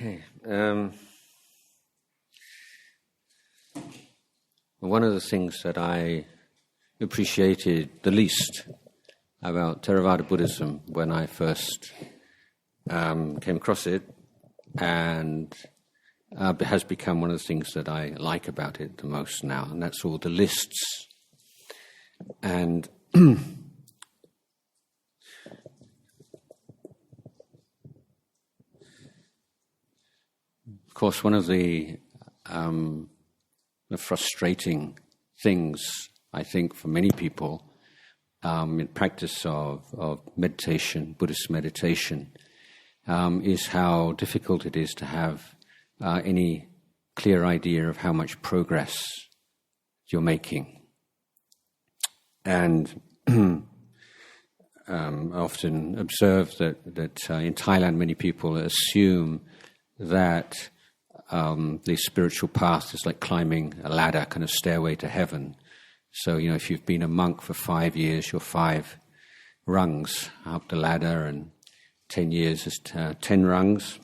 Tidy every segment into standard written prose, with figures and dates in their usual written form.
Okay. One of the things that I appreciated the least about Theravada Buddhism when I first came across it, and has become one of the things that I like about it the most now, and that's all the lists. And of course, one of the frustrating things, I think, for many people in practice of meditation, Buddhist meditation, is how difficult it is to have any clear idea of how much progress you're making. And I often observe that in Thailand many people assume that the spiritual path is like climbing a ladder, kind of stairway to heaven. So, if you've been a monk for 5 years, you're 5 rungs up the ladder, and 10 years is 10 rungs.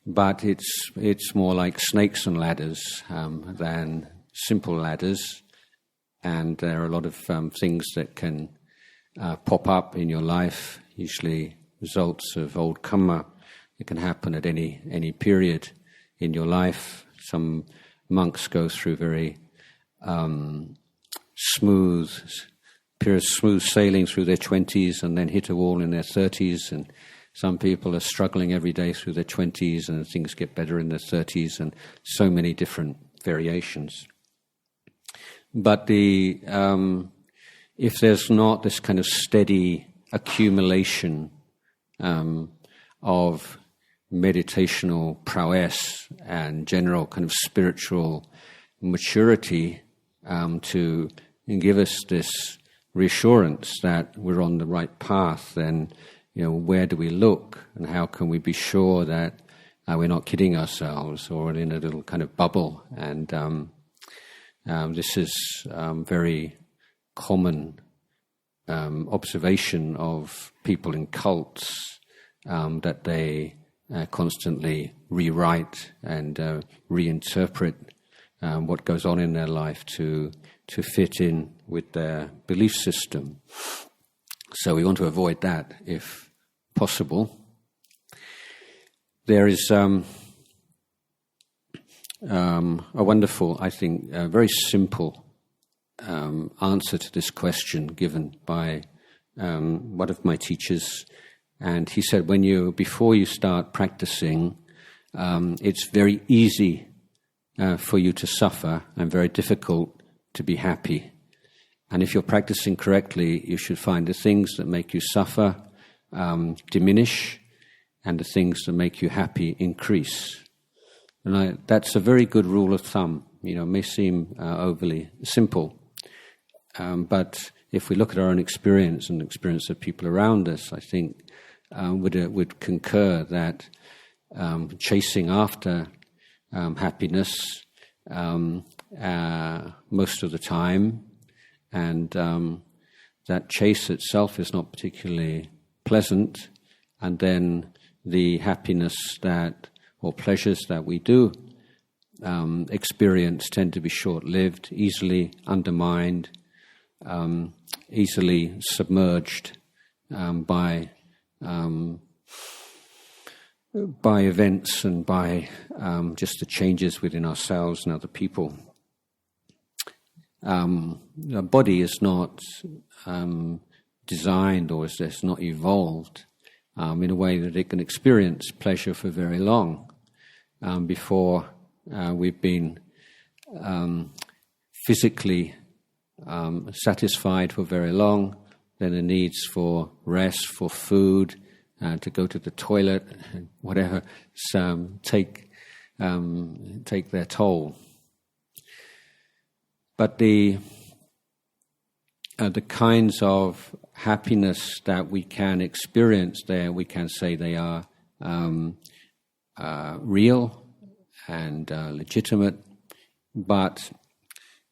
But it's more like snakes and ladders than simple ladders. And there are a lot of things that can pop up in your life, usually results of old karma. It can happen at any period in your life. Some monks go through very smooth sailing through their 20s and then hit a wall in their 30s, and some people are struggling every day through their 20s and things get better in their 30s, and so many different variations. But if there's not this kind of steady accumulation of meditational prowess and general kind of spiritual maturity to give us this reassurance that we're on the right path, then where do we look, and how can we be sure that we're not kidding ourselves or in a little kind of bubble? And this is very common observation of people in cults, that they constantly rewrite and reinterpret what goes on in their life to fit in with their belief system. So we want to avoid that if possible. There is a wonderful, I think, very simple answer to this question given by one of my teachers. And he said, before you start practicing, it's very easy for you to suffer and very difficult to be happy. And if you're practicing correctly, you should find the things that make you suffer diminish, and the things that make you happy increase. And that's a very good rule of thumb. It may seem overly simple, but if we look at our own experience and the experience of people around us, I think would concur that chasing after happiness most of the time, and that chase itself is not particularly pleasant, and then the happiness or pleasures that we do experience tend to be short-lived, easily undermined, easily submerged by events and by just the changes within ourselves and other people. The body is not designed, or is not evolved in a way that it can experience pleasure for very long before we've been physically satisfied for very long. Then the needs for rest, for food, to go to the toilet, whatever, take their toll. But the kinds of happiness that we can experience there, we can say they are real and legitimate, but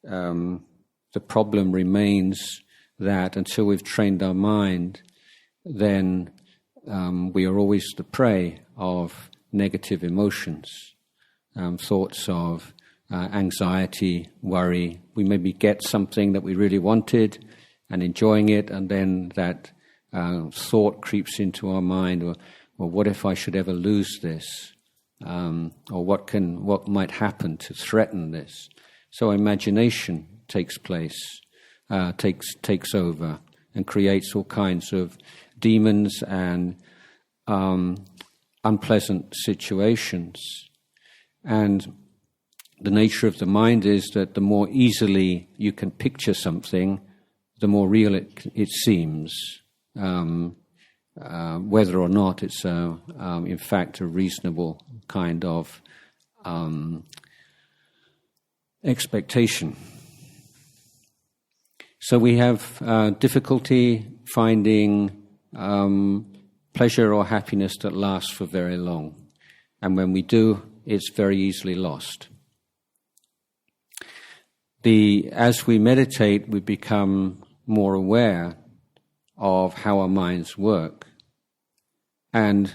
the problem remains that until we've trained our mind, then we are always the prey of negative emotions, thoughts of anxiety, worry. We maybe get something that we really wanted and enjoying it, and then that thought creeps into our mind, or what if I should ever lose this? Or what might happen to threaten this? So imagination takes place, takes over, and creates all kinds of demons and unpleasant situations. And the nature of the mind is that the more easily you can picture something, the more real it seems, whether or not it's in fact a reasonable kind of expectation. So we have difficulty finding pleasure or happiness that lasts for very long. And when we do, it's very easily lost. As we meditate, we become more aware of how our minds work. And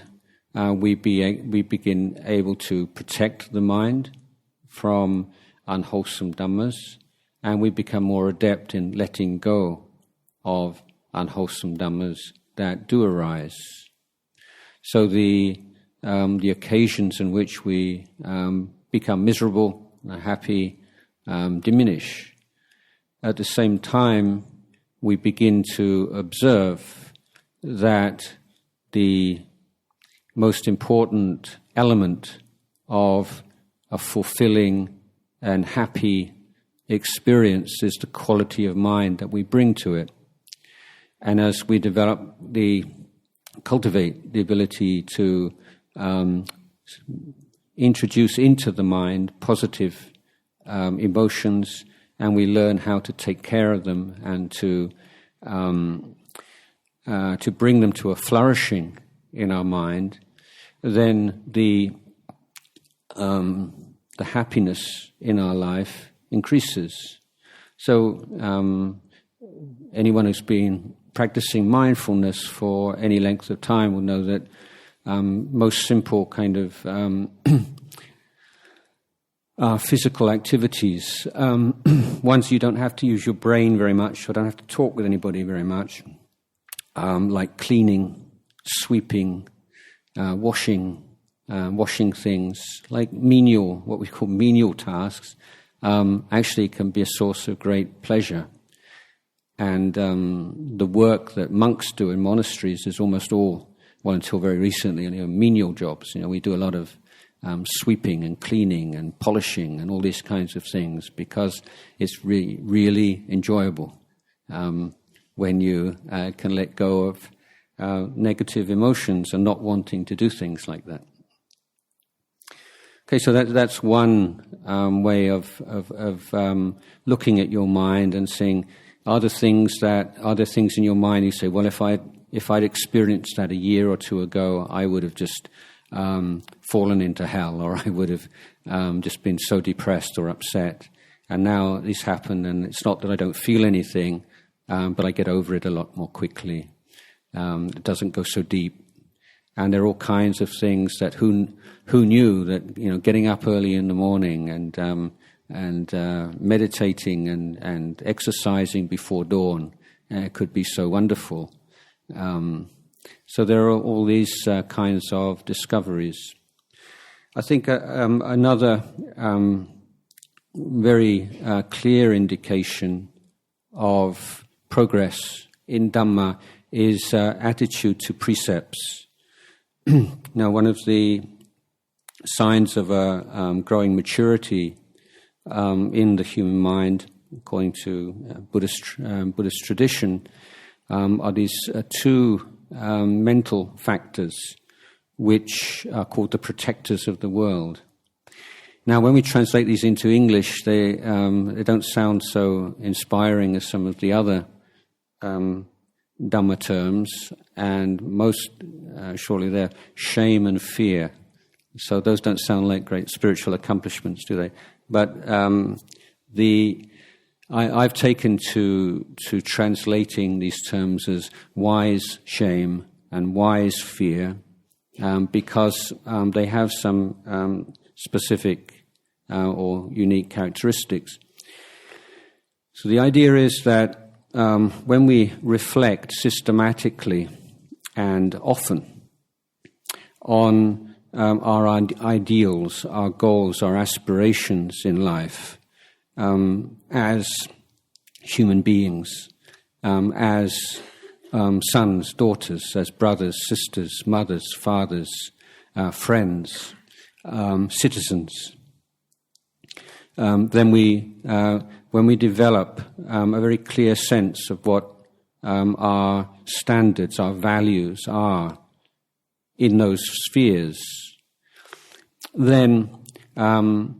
we begin able to protect the mind from unwholesome dhammas, and we become more adept in letting go of unwholesome dhammas that do arise. So the occasions in which we become miserable and happy diminish. At the same time, we begin to observe that the most important element of a fulfilling and happy experience is the quality of mind that we bring to it. And as we cultivate the ability to introduce into the mind positive emotions, and we learn how to take care of them and to bring them to a flourishing in our mind, then the happiness in our life increases. So anyone who's been practicing mindfulness for any length of time will know that most simple kind of physical activities, ones you don't have to use your brain very much or don't have to talk with anybody very much, like cleaning, sweeping, washing things, like what we call menial tasks, actually can be a source of great pleasure. And the work that monks do in monasteries is almost all, well, until very recently, menial jobs. We do a lot of sweeping and cleaning and polishing and all these kinds of things because it's really, really enjoyable when you can let go of negative emotions and not wanting to do things like that. Okay, so that's one way of looking at your mind and seeing, are there things in your mind you say, well, if I'd experienced that a year or two ago, I would have just fallen into hell, or I would have just been so depressed or upset. And now this happened, and it's not that I don't feel anything, but I get over it a lot more quickly. It doesn't go so deep. And there are all kinds of things that who knew that getting up early in the morning and meditating and exercising before dawn could be so wonderful. So there are all these kinds of discoveries. I think another very clear indication of progress in Dhamma is attitude to precepts. Now, one of the signs of a growing maturity in the human mind, according to Buddhist tradition, are these two mental factors which are called the protectors of the world. Now, when we translate these into English, they don't sound so inspiring as some of the other Dhamma terms, and most surely they're shame and fear. So those don't sound like great spiritual accomplishments, do they? But I've taken to translating these terms as wise shame wise fear because they have some specific or unique characteristics. So the idea is that when we reflect systematically and often on our ideals, our goals, our aspirations in life as human beings, as sons, daughters, as brothers, sisters, mothers, fathers, friends, citizens, then when we develop a very clear sense of what our standards, our values are in those spheres, then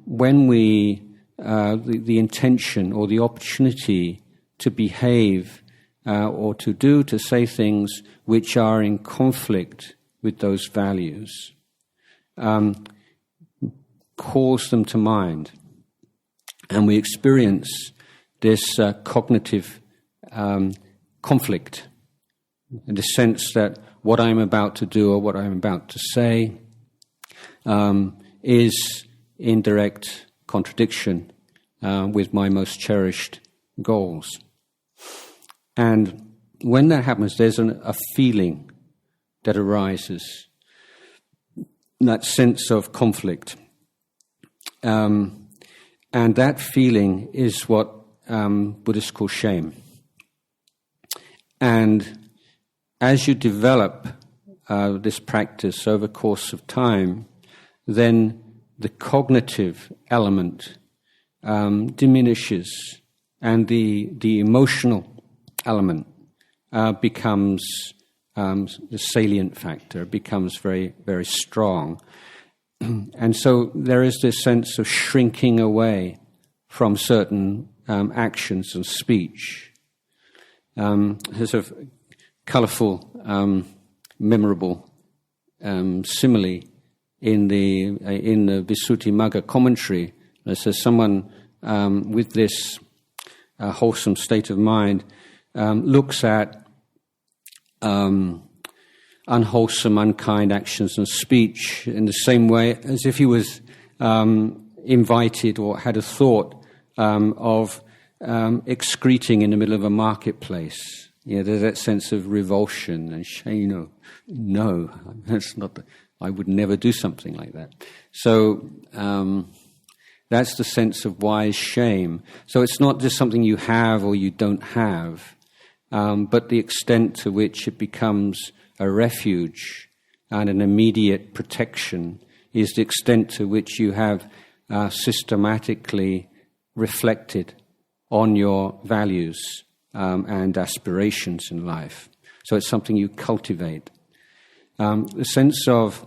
when we the intention or the opportunity to behave or to say things which are in conflict with those values, calls them to mind. And we experience this cognitive conflict, in the sense that what I'm about to do or what I'm about to say is in direct contradiction with my most cherished goals. And when that happens, there's a feeling that arises, that sense of conflict. And that feeling is what Buddhists call shame. And as you develop this practice over the course of time, then the cognitive element diminishes, and the emotional element becomes the salient factor, becomes very, very strong. And so there is this sense of shrinking away from certain actions and speech. There's a colourful, memorable simile in the Visuddhimagga commentary. It says someone with this wholesome state of mind looks at unwholesome, unkind actions and speech in the same way as if he was invited or had a thought of excreting in the middle of a marketplace. There's that sense of revulsion and shame. No, that's not. I would never do something like that. So that's the sense of wise shame. So it's not just something you have or you don't have, but the extent to which it becomes a refuge and an immediate protection is the extent to which you have systematically reflected on your values and aspirations in life. So it's something you cultivate. The sense of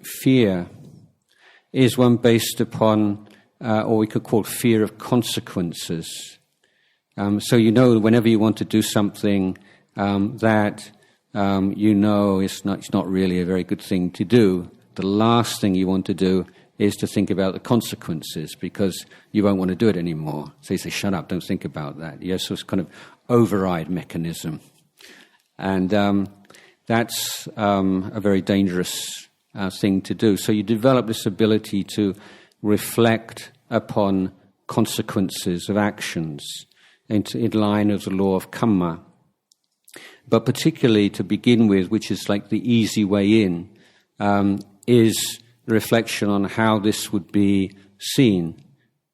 fear is one based upon, or we could call fear of consequences. So whenever you want to do something that it's not really a very good thing to do, the last thing you want to do is to think about the consequences, because you won't want to do it anymore. So you say, shut up, don't think about that. Yes, so it's kind of override mechanism. And that's a very dangerous thing to do. So you develop this ability to reflect upon consequences of actions in line with the law of karma. But particularly to begin with, which is like the easy way in, is the reflection on how this would be seen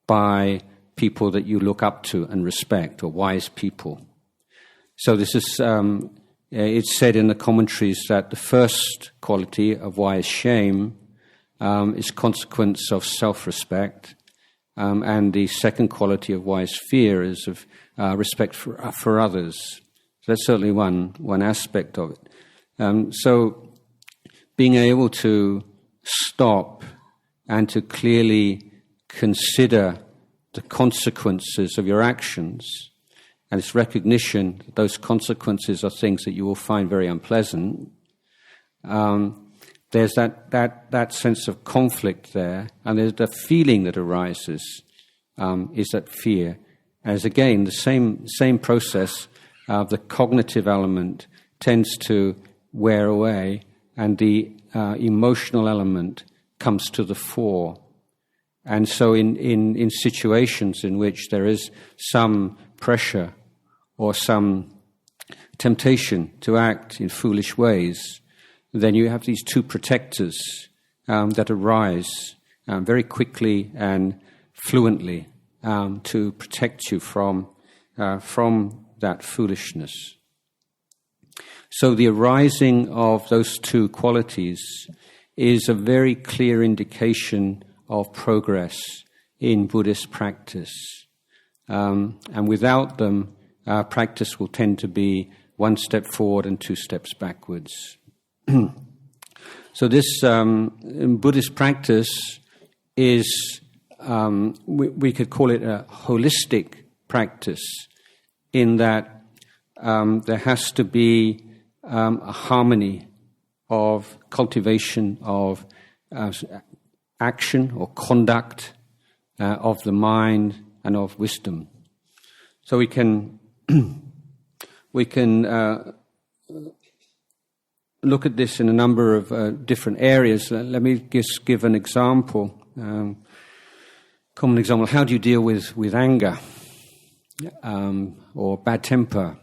by people that you look up to and respect, or wise people. So this is, it's said in the commentaries that the first quality of wise shame is consequence of self-respect, and the second quality of wise fear is of respect for others. That's certainly one aspect of it. So being able to stop and to clearly consider the consequences of your actions, and its recognition that those consequences are things that you will find very unpleasant, there's that sense of conflict there, and there's the feeling that arises is that fear. As again, the same process. The cognitive element tends to wear away, and the emotional element comes to the fore. And so in situations in which there is some pressure or some temptation to act in foolish ways, then you have these two protectors that arise very quickly and fluently to protect you from that foolishness. So the arising of those two qualities is a very clear indication of progress in Buddhist practice. And without them, practice will tend to be one step forward and two steps backwards. So this Buddhist practice is, we could call it a holistic practice, in that there has to be a harmony of cultivation of action or conduct of the mind and of wisdom. So we can look at this in a number of different areas. Let me just give an example. Common example: how do you deal with anger or bad temper?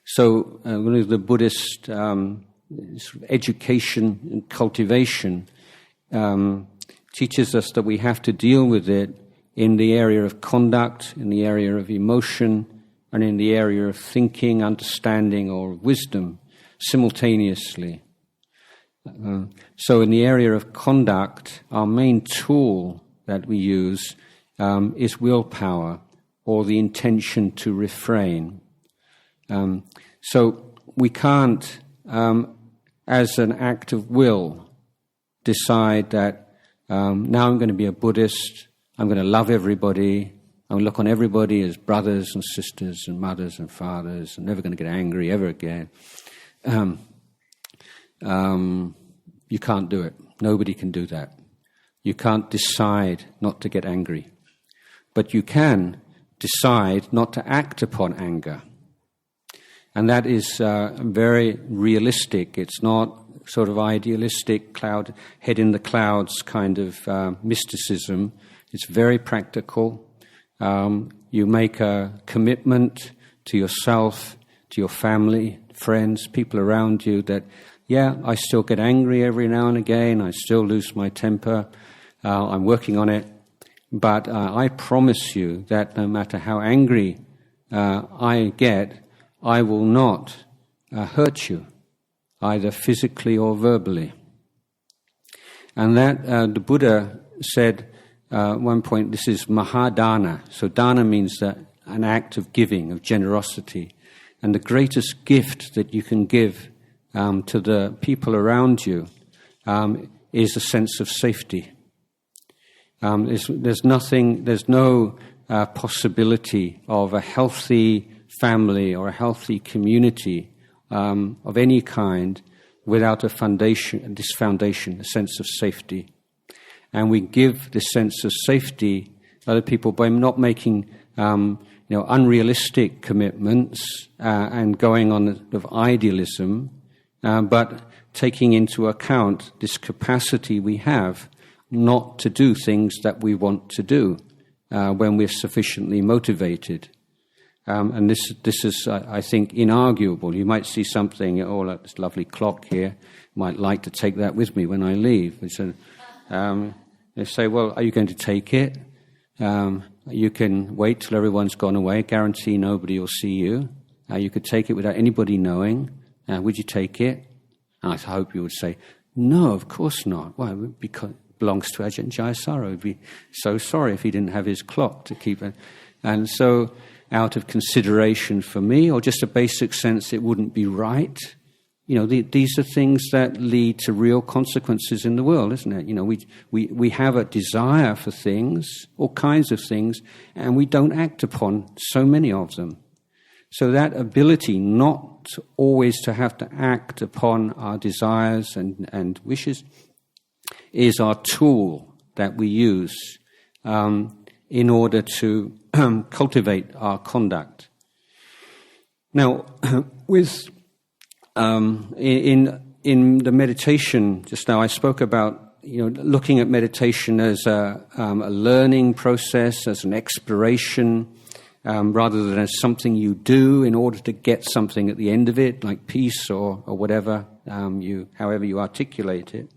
So one of the Buddhist education and cultivation teaches us that we have to deal with it in the area of conduct, in the area of emotion, and in the area of thinking, understanding, or wisdom simultaneously. So in the area of conduct, our main tool that we use is willpower, or the intention to refrain. So we can't, as an act of will, decide that now I'm going to be a Buddhist, I'm going to love everybody, I'm going to look on everybody as brothers and sisters and mothers and fathers, I'm never going to get angry ever again. You can't do it. Nobody can do that. You can't decide not to get angry. But you can decide not to act upon anger. And that is very realistic. It's not sort of idealistic, head in the clouds kind of mysticism. It's very practical. You make a commitment to yourself, to your family, friends, people around you that, yeah, I still get angry every now and again. I still lose my temper. I'm working on it. But I promise you that no matter how angry I get, I will not hurt you, either physically or verbally. And that the Buddha said at one point, this is mahadana. So dana means that an act of giving, of generosity. And the greatest gift that you can give to the people around you is a sense of safety. There's no possibility of a healthy family or a healthy community of any kind without a foundation, a sense of safety. And we give this sense of safety to other people by not making unrealistic commitments and going on of idealism, but taking into account this capacity we have not to do things that we want to do when we're sufficiently motivated. And this is, I think, inarguable. You might see something, like this lovely clock here, might like to take that with me when I leave. They say, well, are you going to take it? You can wait till everyone's gone away, guarantee nobody will see you. You could take it without anybody knowing. Would you take it? And I hope you would say, no, of course not. Why? Because it belongs to Ajahn Jayasaro. He'd be so sorry if he didn't have his clock to keep it. And so, out of consideration for me, or just a basic sense it wouldn't be right, these are things that lead to real consequences in the world, isn't it? We have a desire for things, all kinds of things, and we don't act upon so many of them. So that ability not always to have to act upon our desires and wishes is our tool that we use in order to cultivate our conduct. Now, with in the meditation just now, I spoke about looking at meditation as a learning process, as an exploration, rather than as something you do in order to get something at the end of it, like peace or whatever however you articulate it.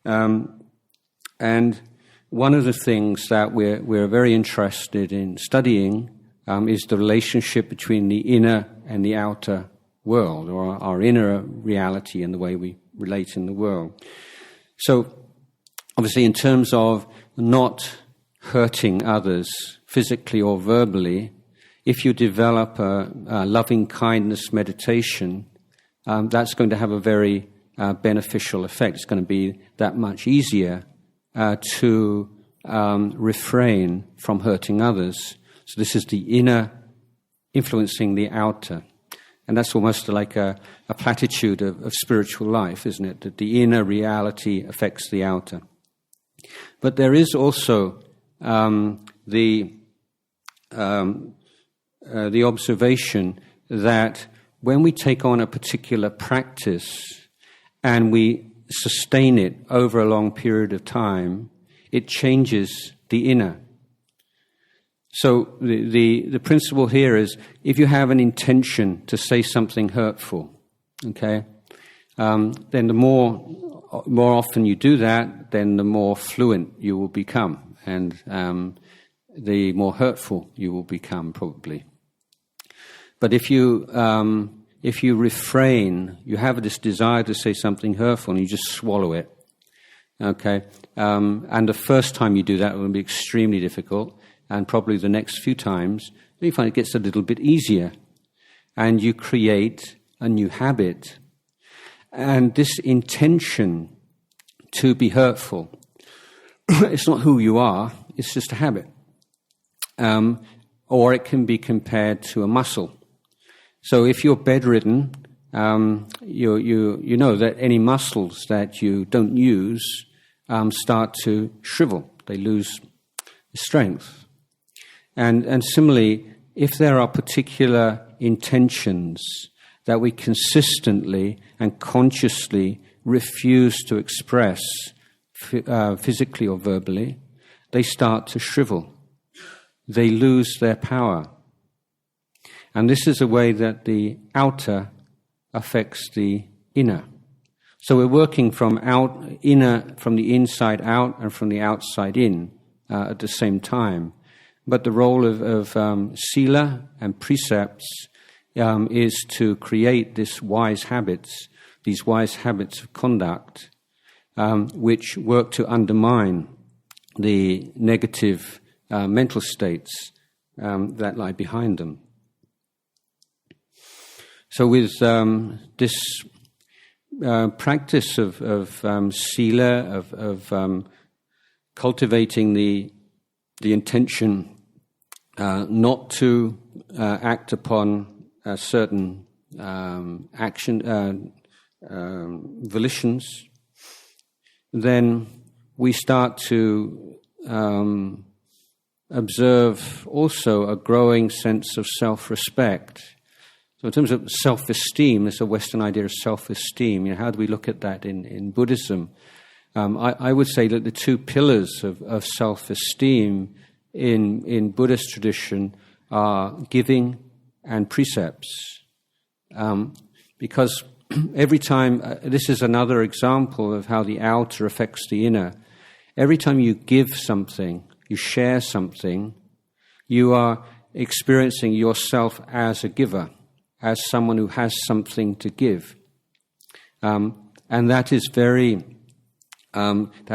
And one of the things that we're very interested in studying is the relationship between the inner and the outer world, or our inner reality and the way we relate in the world. So, obviously, in terms of not hurting others physically or verbally, if you develop a loving kindness meditation, that's going to have a very beneficial effect. It's going to be that much easier to refrain from hurting others. So this is the inner influencing the outer. And that's almost like a platitude of spiritual life, isn't it? That the inner reality affects the outer. But there is also the observation that when we take on a particular practice and we sustain it over a long period of time, it changes the inner. So the principle here is, if you have an intention to say something hurtful, okay, then the more often you do that, then the more fluent you will become, and the more hurtful you will become, probably. But if you refrain, you have this desire to say something hurtful, and you just swallow it, okay, and the first time you do that, it will be extremely difficult. And probably the next few times, you find it gets a little bit easier. And you create a new habit. And this intention to be hurtful, it's not who you are, it's just a habit. Or it can be compared to a muscle. So if you're bedridden, you know that any muscles that you don't use start to shrivel. They lose strength. And similarly, if there are particular intentions that we consistently and consciously refuse to express physically or verbally, they start to shrivel. They lose their power. And this is a way that the outer affects the inner. So we're working from the inside out and from the outside in at the same time. But the role of sila and precepts is to create these wise habits of conduct, which work to undermine the negative mental states that lie behind them. So with this practice of sila, of cultivating the intention not to act upon certain volitions, then we start to observe also a growing sense of self-respect. So in terms of self-esteem, there's a Western idea of self-esteem. How do we look at that in Buddhism? I would say that the two pillars of self-esteem in Buddhist tradition are giving and precepts. Because every time, this is another example of how the outer affects the inner. Every time you give something, you share something, you are experiencing yourself as a giver, as someone who has something to give. And that is that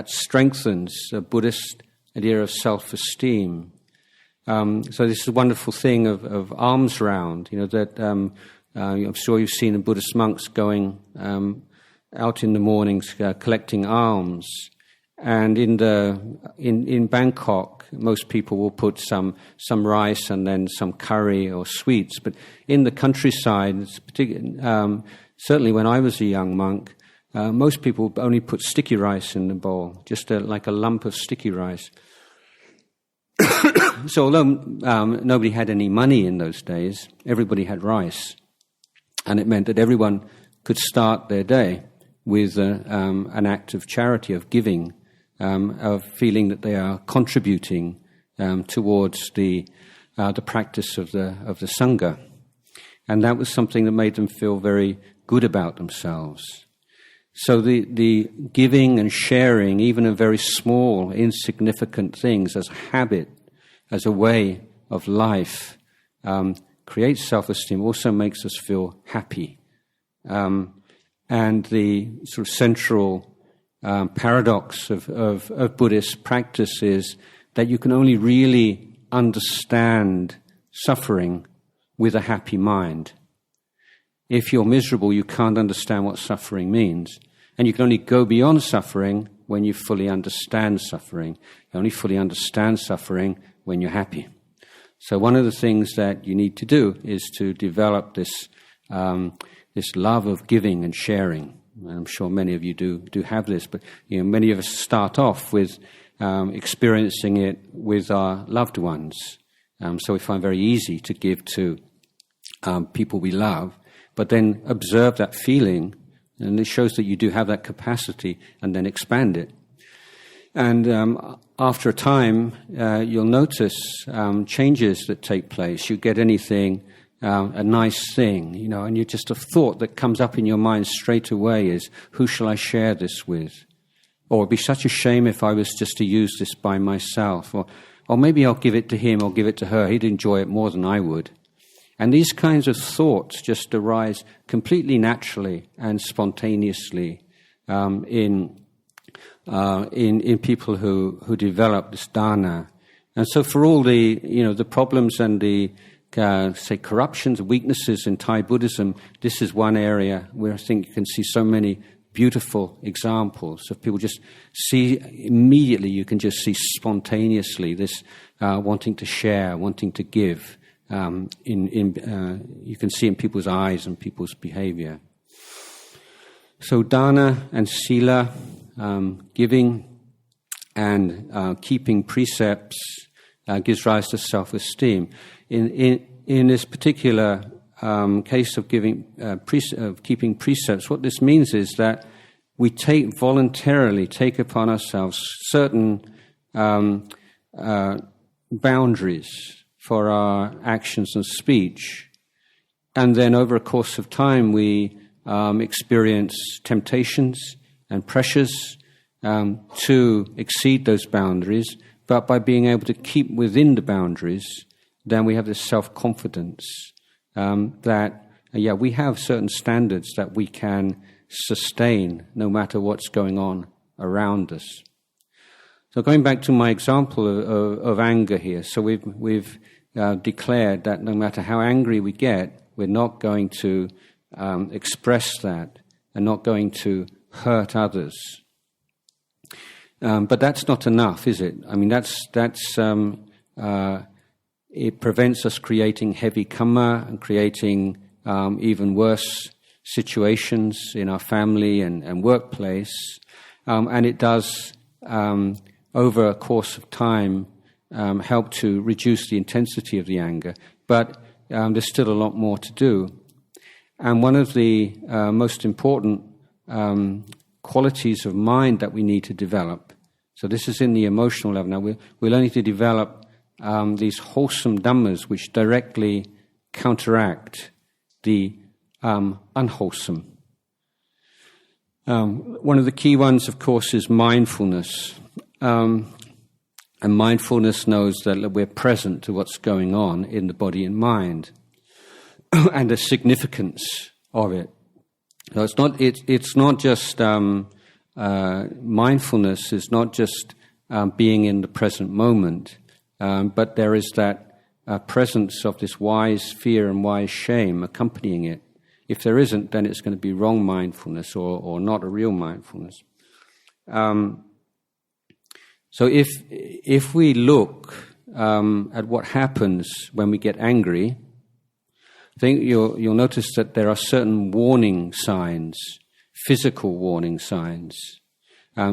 strengthens the Buddhist idea of self-esteem. So this is a wonderful thing of alms round, that I'm sure you've seen the Buddhist monks going out in the mornings collecting alms. And in Bangkok, most people will put some rice and then some curry or sweets. But in the countryside, it's certainly when I was a young monk, most people only put sticky rice in the bowl, just like a lump of sticky rice. So although nobody had any money in those days, everybody had rice. And it meant that everyone could start their day with an act of charity, of giving, of feeling that they are contributing towards the practice of the Sangha. And that was something that made them feel very good about themselves. So the giving and sharing, even of very small, insignificant things as a habit, as a way of life, creates self-esteem, also makes us feel happy. And the sort of central paradox of Buddhist practice is that you can only really understand suffering with a happy mind. If you're miserable, you can't understand what suffering means. And you can only go beyond suffering when you fully understand suffering. You only fully understand suffering when you're happy. So one of the things that you need to do is to develop this love of giving and sharing. And I'm sure many of you do have this, but many of us start off with experiencing it with our loved ones. So we find it very easy to give to people we love, but then observe that feeling, and it shows that you do have that capacity, and then expand it. And after a time, you'll notice changes that take place. You get anything, a nice thing, and you just a thought that comes up in your mind straight away is, who shall I share this with? Or it'd be such a shame if I was just to use this by myself. Or maybe I'll give it to him or give it to her. He'd enjoy it more than I would. And these kinds of thoughts just arise completely naturally and spontaneously in people who develop this dana. And so for all the problems and the corruptions, weaknesses in Thai Buddhism, this is one area where I think you can see so many beautiful examples of people just see immediately. You can just see spontaneously this wanting to share, wanting to give. You can see in people's eyes and people's behavior. So dana and sila, giving and keeping precepts, gives rise to self-esteem. In this particular case of keeping precepts, what this means is that we voluntarily take upon ourselves certain boundaries for our actions and speech, and then over a course of time we experience temptations and pressures to exceed those boundaries, but by being able to keep within the boundaries, then we have this self-confidence that we have certain standards that we can sustain no matter what's going on around us. So going back to my example of anger here, so we've declared that no matter how angry we get, we're not going to express that and not going to hurt others. But that's not enough, is it? I mean, it prevents us creating heavy karma and creating even worse situations in our family and workplace. And it does, over a course of time, help to reduce the intensity of the anger. But there's still a lot more to do. And one of the most important qualities of mind that we need to develop, so this is in the emotional level. Now we're learning to develop these wholesome dhammas which directly counteract the unwholesome. One of the key ones, of course, is mindfulness. And mindfulness knows that we're present to what's going on in the body and mind and the significance of it. So it's not just mindfulness is not just being in the present moment, but there is that presence of this wise fear and wise shame accompanying it. If there isn't, then it's going to be wrong mindfulness or not a real mindfulness. So if we look at what happens when we get angry, I think you'll notice that there are certain warning signs, physical warning signs,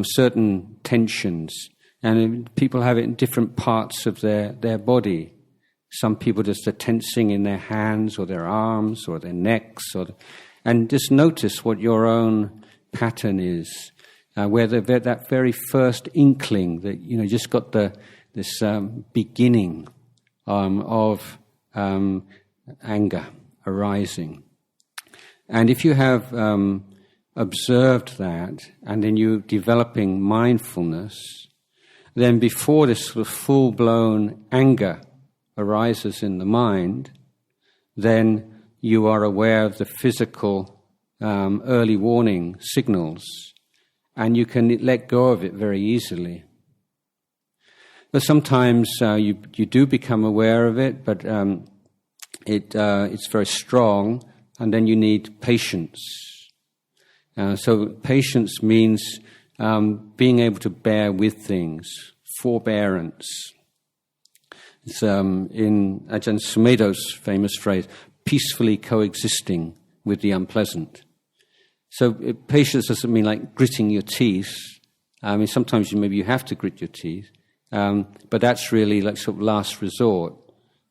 certain tensions, and people have it in different parts of their body. Some people just are tensing in their hands or their arms or their necks, And just notice what your own pattern is, where that very first inkling that, just got this beginning of anger arising. And if you have observed that, and then you're developing mindfulness, then before this sort of full-blown anger arises in the mind, then you are aware of the physical early warning signals, and you can let go of it very easily. But sometimes you do become aware of it, but it's very strong, and then you need patience. So patience means being able to bear with things, forbearance. It's in Ajahn Sumedho's famous phrase, peacefully coexisting with the unpleasant. So patience doesn't mean like gritting your teeth. I mean, sometimes maybe you have to grit your teeth, but that's really like sort of last resort.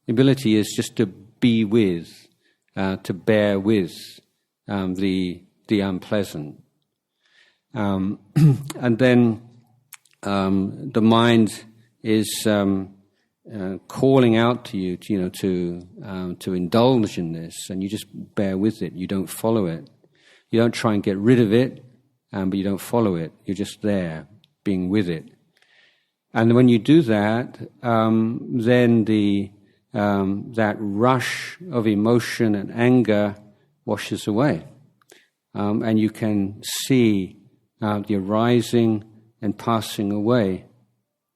The ability is just to be with, to bear with the unpleasant. And then the mind is calling out to you, to indulge in this, and you just bear with it. You don't follow it. You don't try and get rid of it, but you don't follow it. You're just there, being with it. And when you do that, then that rush of emotion and anger washes away, and you can see the arising and passing away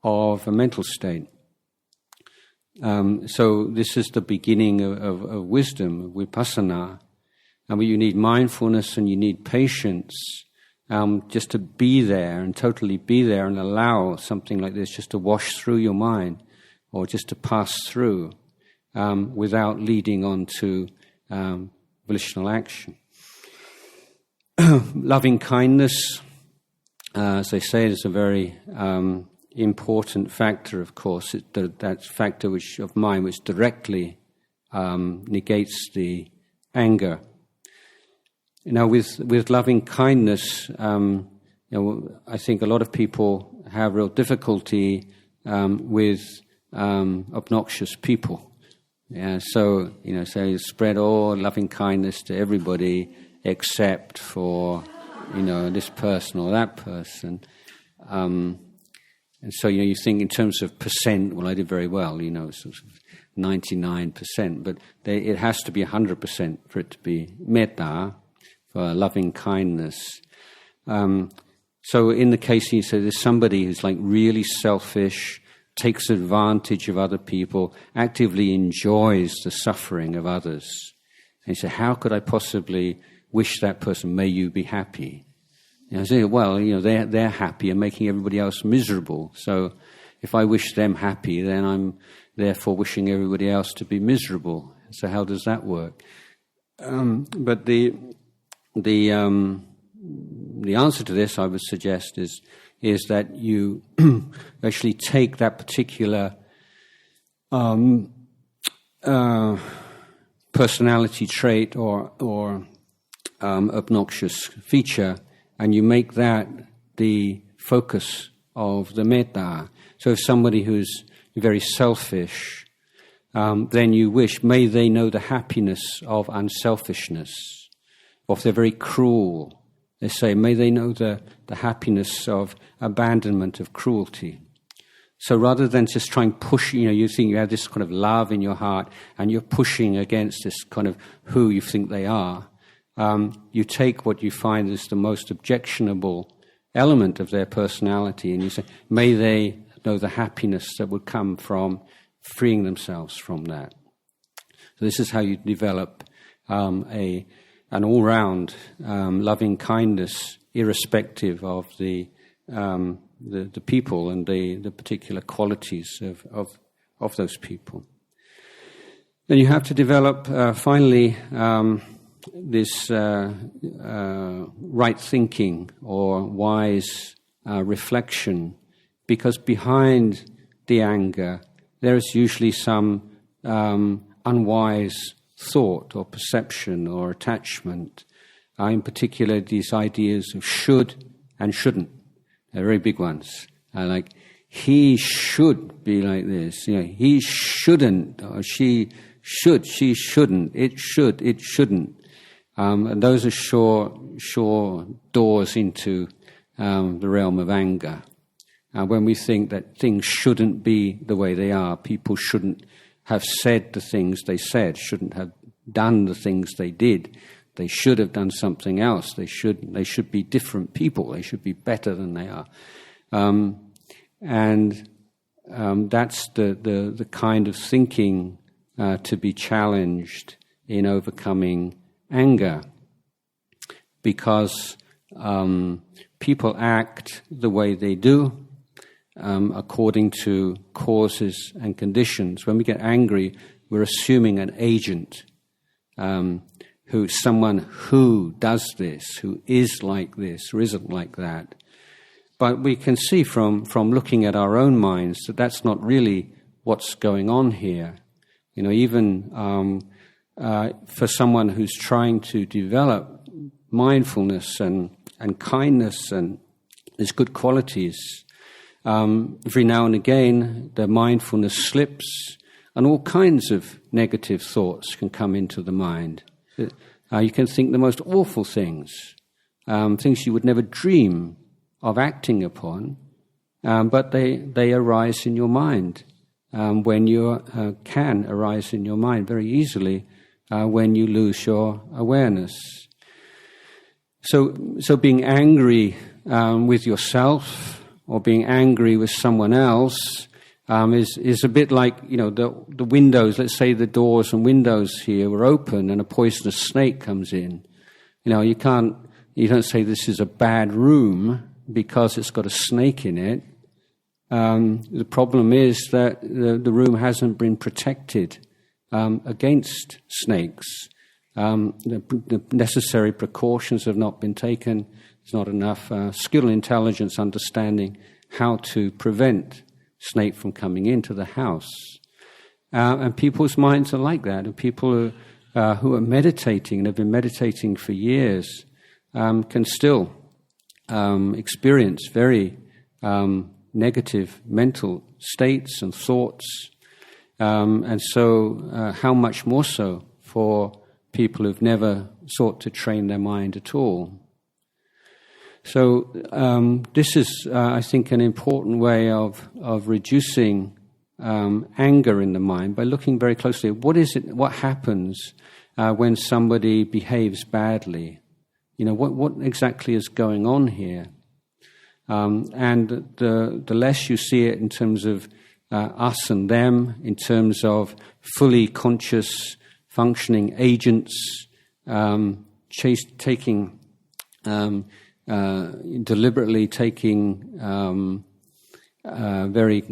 of a mental state. So this is the beginning of wisdom, of vipassana. And you need mindfulness and you need patience just to be there and totally be there and allow something like this just to wash through your mind or just to pass through without leading on to volitional action. Loving kindness, as they say, is a very important factor, of course. That factor of mind which directly negates the anger. With loving kindness, I think a lot of people have real difficulty with obnoxious people. Yeah, so spread all loving kindness to everybody except for this person or that person. And so you think in terms of percent. Well, I did very well. Sort of 99%, but it has to be 100% for it to be metta. For loving kindness. So in the case you say there's somebody who's like really selfish, takes advantage of other people, actively enjoys the suffering of others. And you say, how could I possibly wish that person, may you be happy? I say, well, they're happy and making everybody else miserable. So if I wish them happy, then I'm therefore wishing everybody else to be miserable. So how does that work? But the answer to this, I would suggest, is that you actually take that particular personality trait or obnoxious feature, and you make that the focus of the metta. So if somebody who's very selfish, then you wish, may they know the happiness of unselfishness. Or if they're very cruel, they say, may they know the happiness of abandonment of cruelty. So rather than just try and push, you think you have this kind of love in your heart and you're pushing against this kind of who you think they are, you take what you find is the most objectionable element of their personality and you say, may they know the happiness that would come from freeing themselves from that. So this is how you develop an all-round loving kindness, irrespective of the people and the particular qualities of those people. Then you have to develop finally this right thinking or wise reflection, because behind the anger there is usually some unwise thought or perception or attachment, In particular, these ideas of should and shouldn't. They're very big ones. Like, he should be like this. He shouldn't, or she should, she shouldn't, it should, it shouldn't. And those are sure doors into the realm of anger. When we think that things shouldn't be the way they are, people shouldn't have said the things they said, shouldn't have done the things they did. They should have done something else. They should be different people. They should be better than they are. That's the kind of thinking to be challenged in overcoming anger, because people act the way they do according to causes and conditions. When we get angry, we're assuming an agent, someone who does this, who is like this or isn't like that. But we can see from looking at our own minds that that's not really what's going on here. Even for someone who's trying to develop mindfulness and kindness and its good qualities, every now and again the mindfulness slips and all kinds of negative thoughts can come into the mind. You can think the most awful things, things you would never dream of acting upon, but they arise in your mind when you can arise in your mind very easily when you lose your awareness. So being angry with yourself or being angry with someone else is a bit like, the windows. Let's say the doors and windows here were open and a poisonous snake comes in. You don't say this is a bad room because it's got a snake in it. The problem is that the room hasn't been protected against snakes. The necessary precautions have not been taken. There's not enough skill, intelligence, understanding how to prevent snake from coming into the house. And people's minds are like that. And people who are meditating and have been meditating for years can still experience very negative mental states and thoughts. And so how much more so for people who've never sought to train their mind at all. So this is, I think, an important way of reducing anger in the mind by looking very closely at what happens when somebody behaves badly. What exactly is going on here? And the less you see it in terms of us and them, in terms of fully conscious, functioning agents, deliberately taking very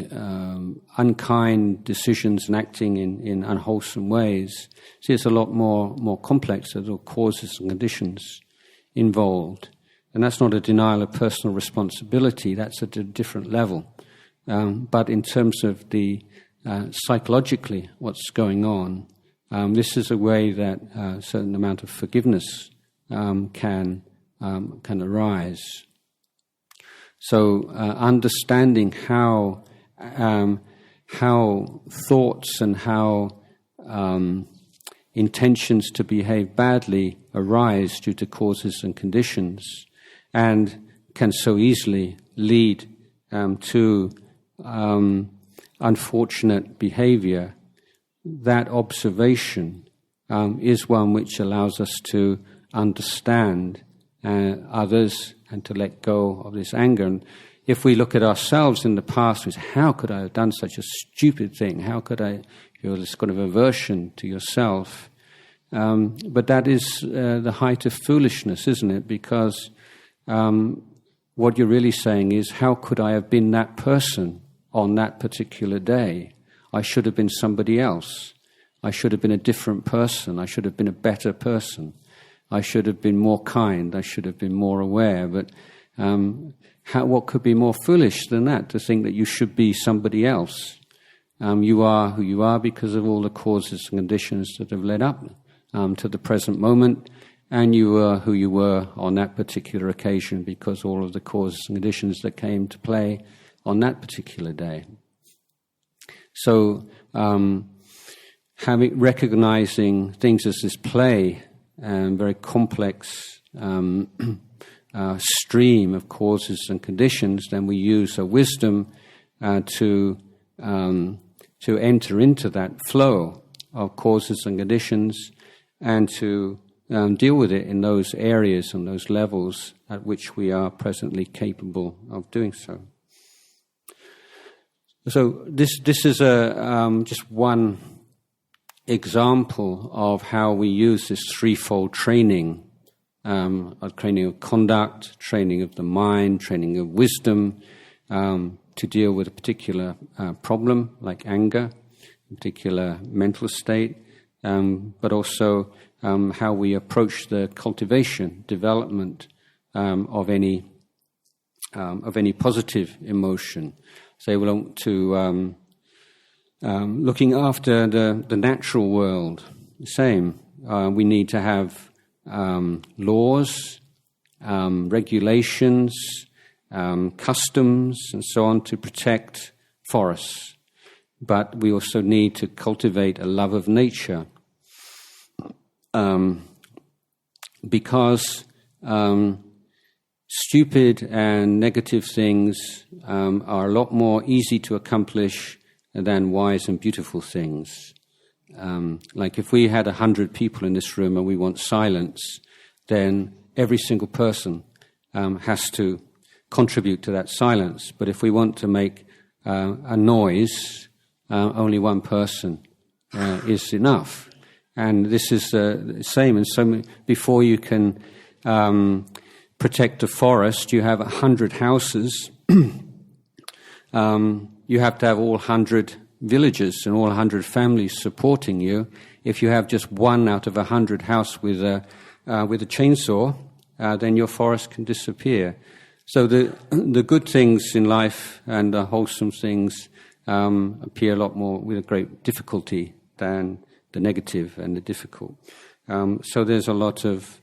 unkind decisions and acting in unwholesome ways. See, it's a lot more complex. There's all causes and conditions involved. And that's not a denial of personal responsibility. That's at a different level. But in terms of the psychologically what's going on, this is a way that a certain amount of forgiveness can arise. So understanding how thoughts and how intentions to behave badly arise due to causes and conditions, and can so easily lead to unfortunate behavior, that observation is one which allows us to understand others and to let go of this anger. And if we look at ourselves in the past, we say, how could I have done such a stupid thing? How could I feel this kind of aversion to yourself? But that is the height of foolishness, isn't it? Because what you're really saying is, how could I have been that person on that particular day? I should have been somebody else. I should have been a different person. I should have been a better person. I should have been more kind. I should have been more aware. But what could be more foolish than that, to think that you should be somebody else? You are who you are because of all the causes and conditions that have led up to the present moment. and you were who you were on that particular occasion because all of the causes and conditions that came to play on that particular day. So, recognizing things as this play and very complex stream of causes and conditions, then we use a wisdom to enter into that flow of causes and conditions and to deal with it in those areas and those levels at which we are presently capable of doing so. So this is just one example of how we use this threefold training, training of conduct, training of the mind, training of wisdom, to deal with a particular problem like anger, a particular mental state, but also how we approach the cultivation, development of any positive emotion. So we belong to looking after the natural world. The same. We need to have laws, regulations, customs, and so on to protect forests. But we also need to cultivate a love of nature. Because stupid and negative things are a lot more easy to accomplish than wise and beautiful things. Like if we had 100 people in this room and we want silence, then every single person has to contribute to that silence. But if we want to make a noise, only one person is enough. And this is the same. And so before you can protect a forest, you have 100 houses. You have to have all 100 villages and all 100 families supporting you. If you have just one out of 100 house with a chainsaw, then your forest can disappear. So the good things in life and the wholesome things appear a lot more with a great difficulty than the negative and the difficult. So there's a lot of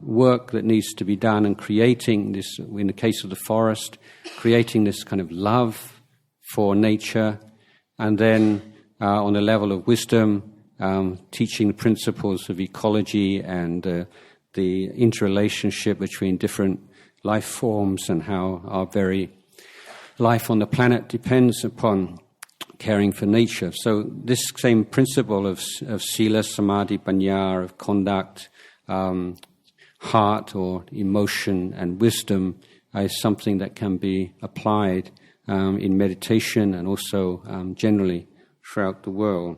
work that needs to be done and creating this, in the case of the forest, creating this kind of love for nature, and then on the level of wisdom, teaching the principles of ecology and the interrelationship between different life forms and how our very life on the planet depends upon caring for nature. So this same principle of sila, samadhi, panya, of conduct, heart or emotion and wisdom is something that can be applied in meditation and also generally throughout the world.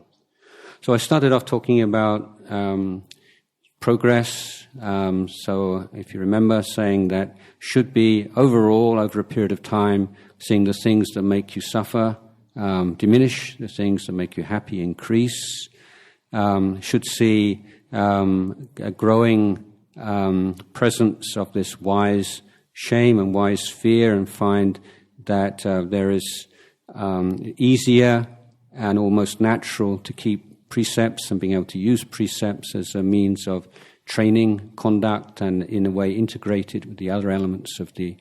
So I started off talking about progress. So if you remember, saying that should be overall, over a period of time, seeing the things that make you suffer diminish, the things that make you happy increase. Should see a growing presence of this wise shame and wise fear, and find that there is easier and almost natural to keep precepts and being able to use precepts as a means of training conduct and in a way integrated with the other elements of the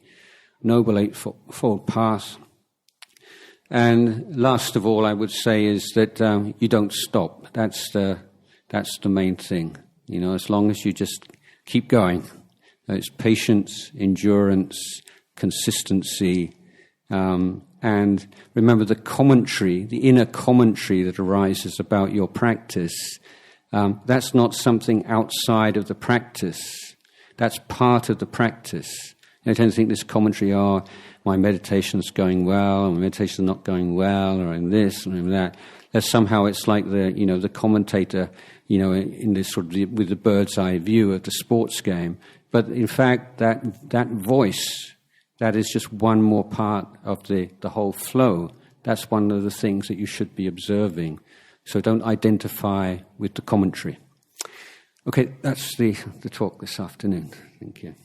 Noble Eightfold Path. And last of all, I would say is that you don't stop. That's the main thing. You know, as long as you just keep going, it's patience, endurance, consistency, and remember the commentary, the inner commentary that arises about your practice. That's not something outside of the practice. That's part of the practice. I tend to think this commentary, my meditation's going well, or my meditation's not going well, or in this and in that. That somehow it's like the commentator, in this sort of with the bird's eye view of the sports game. But in fact, that voice, that is just one more part of the whole flow. That's one of the things that you should be observing. So don't identify with the commentary. Okay, that's the talk this afternoon. Thank you.